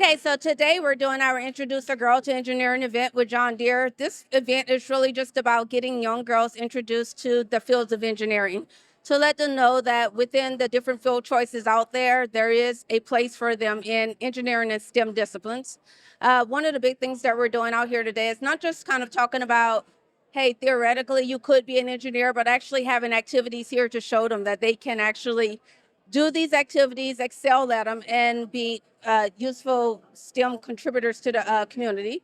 Okay, so today we're doing our Introduce a Girl to Engineering event with John Deere. This event is really just about getting young girls introduced to the fields of engineering, to let them know that within the different field choices out there, there is a place for them in engineering and STEM disciplines. One of the big things that we're doing out here today is not just kind of talking about, hey, theoretically you could be an engineer, but actually having activities here to show them that they can actually do these activities, excel at them, and be useful STEM contributors to the community.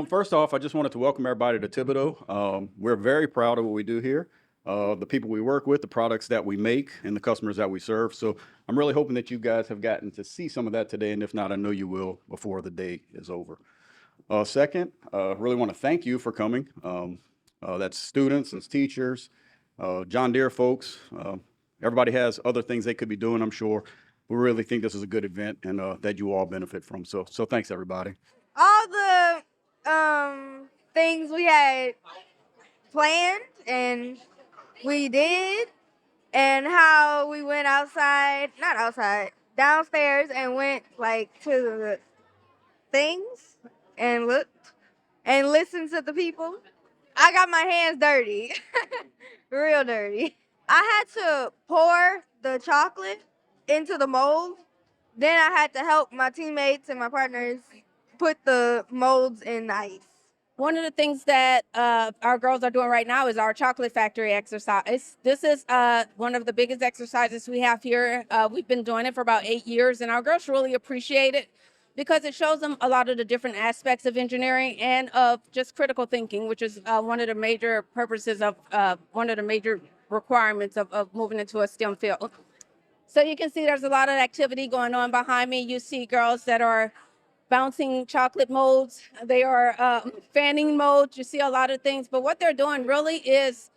First off, I just wanted to welcome everybody to Thibodeau. We're very proud of what we do here, the people we work with, the products that we make, and the customers that we serve. So I'm really hoping that you guys have gotten to see some of that today, and if not, I know you will before the day is over. Second, really want to thank you for coming. That's students, it's teachers, John Deere folks. Everybody has other things they could be doing, I'm sure. We really think this is a good event and that you all benefit from. So thanks, everybody. All the things we had planned and we did, and how we went outside, not outside, downstairs and went like to the things and looked and listened to the people. I got my hands dirty, real dirty. I had to pour the chocolate into the mold. Then I had to help my teammates and my partners put the molds in ice. One of the things that our girls are doing right now is our chocolate factory exercise. This is one of the biggest exercises we have here. We've been doing it for about 8 years, and our girls really appreciate it because it shows them a lot of the different aspects of engineering and of just critical thinking, which is one of the major purposes of one of the major requirements of moving into a STEM field. So you can see there's a lot of activity going on behind me. You see girls that are bouncing chocolate molds. They are fanning molds. You see a lot of things, but what they're doing really is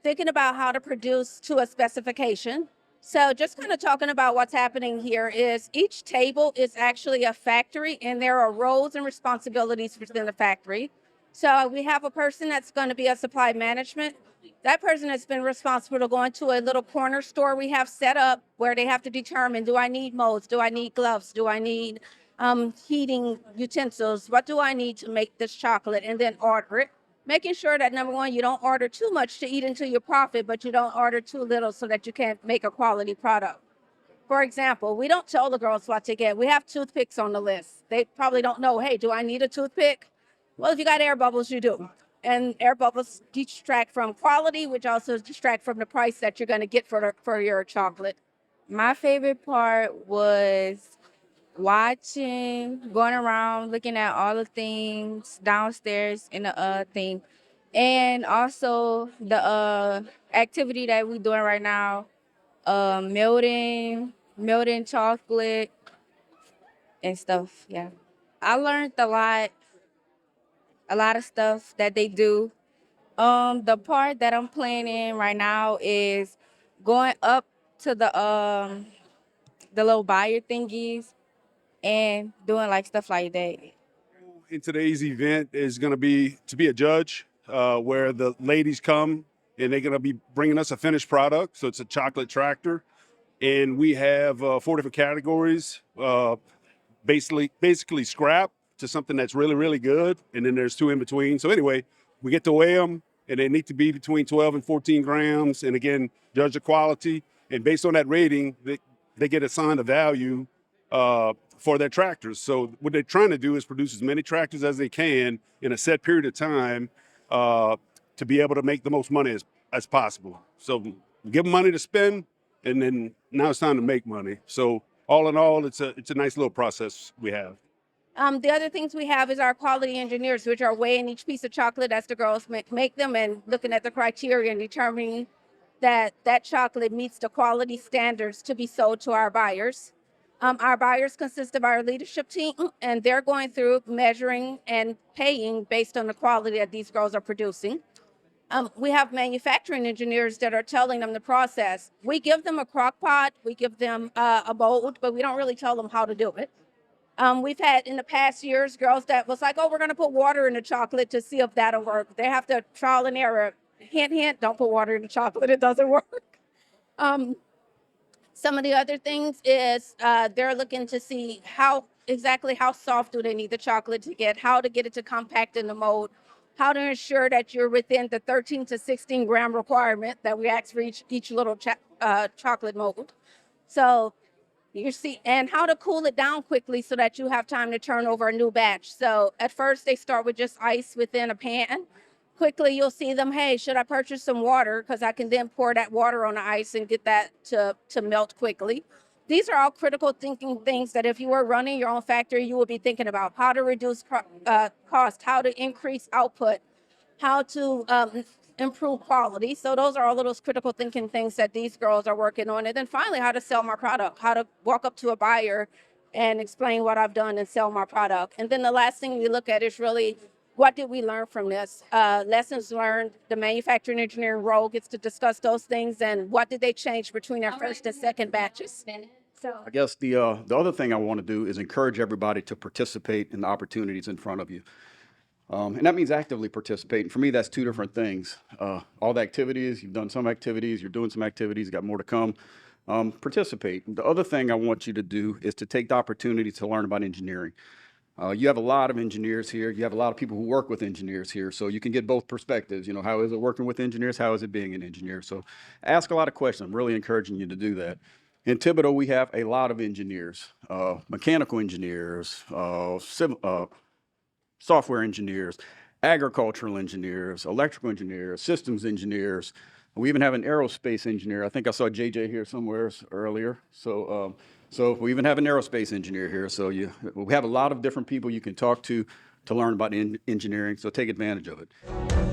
thinking about how to produce to a specification. So just kind of talking about what's happening here is each table is actually a factory, and there are roles and responsibilities within the factory. So we have a person that's going to be a supply management. That person has been responsible to go into a little corner store we have set up where they have to determine, do I need molds? Do I need gloves? Do I need heating utensils? What do I need to make this chocolate? And then order it. Making sure that number one, you don't order too much to eat into your profit, but you don't order too little so that you can't make a quality product. For example, we don't tell the girls what to get. We have toothpicks on the list. They probably don't know, hey, do I need a toothpick? Well, if you got air bubbles, you do. And air bubbles distract from quality, which also distract from the price that you're going to get for your chocolate. My favorite part was watching, going around, looking at all the things downstairs in the thing, and also the activity that we're doing right now, melting chocolate and stuff. Yeah, I learned a lot of stuff that they do. The part that I'm playing in right now is going up to the little buyer thingies and doing like stuff like that. In today's event is going to be a judge, where the ladies come and they're going to be bringing us a finished product. So it's a chocolate tractor, and we have 4 different categories. Basically scrap to something that's really, really good, and then there's 2 in between. So anyway, we get to weigh them, and they need to be between 12 and 14 grams. And again, judge the quality, and based on that rating, they get assigned a value for their tractors. So what they're trying to do is produce as many tractors as they can in a set period of time to be able to make the most money as possible. So give them money to spend, and then now it's time to make money. So all in all, it's a nice little process we have. The other things we have is our quality engineers, which are weighing each piece of chocolate as the girls make them and looking at the criteria and determining that that chocolate meets the quality standards to be sold to our buyers. Our buyers consist of our leadership team, and they're going through measuring and paying based on the quality that these girls are producing. We have manufacturing engineers that are telling them the process. We give them a crock pot, we give them a mold, but we don't really tell them how to do it. We've had in the past years girls that was like, oh, we're going to put water in the chocolate to see if that'll work. They have to trial and error. Hint, hint, don't put water in the chocolate. It doesn't work. Some of the other things is they're looking to see how exactly how soft do they need the chocolate to get, how to get it to compact in the mold, how to ensure that you're within the 13 to 16 gram requirement that we ask for each little chocolate mold. So you see, and how to cool it down quickly so that you have time to turn over a new batch. So at first they start with just ice within a pan. Quickly you'll see them, hey, should I purchase some water? Because I can then pour that water on the ice and get that to melt quickly. These are all critical thinking things that if you were running your own factory, you would be thinking about how to reduce cost, how to increase output, how to improve quality. So those are all of those critical thinking things that these girls are working on. And then finally, how to sell my product, how to walk up to a buyer and explain what I've done and sell my product. And then the last thing we look at is really, what did we learn from this? Lessons learned. The manufacturing engineering role gets to discuss those things and what did they change between their first and second batches. So I guess the other thing I want to do is encourage everybody to participate in the opportunities in front of you. And that means actively participating. For me, that's two different things. All the activities, you've done some activities, you're doing some activities, you got more to come. Participate. The other thing I want you to do is to take the opportunity to learn about engineering. You have a lot of engineers here. You have a lot of people who work with engineers here. So you can get both perspectives. You know, how is it working with engineers? How is it being an engineer? So ask a lot of questions. I'm really encouraging you to do that. In Thibodeau, we have a lot of engineers, mechanical engineers, software engineers, agricultural engineers, electrical engineers, systems engineers. We even have an aerospace engineer. I think I saw JJ here somewhere earlier. So we even have an aerospace engineer here. So we have a lot of different people you can talk to learn about engineering. So take advantage of it.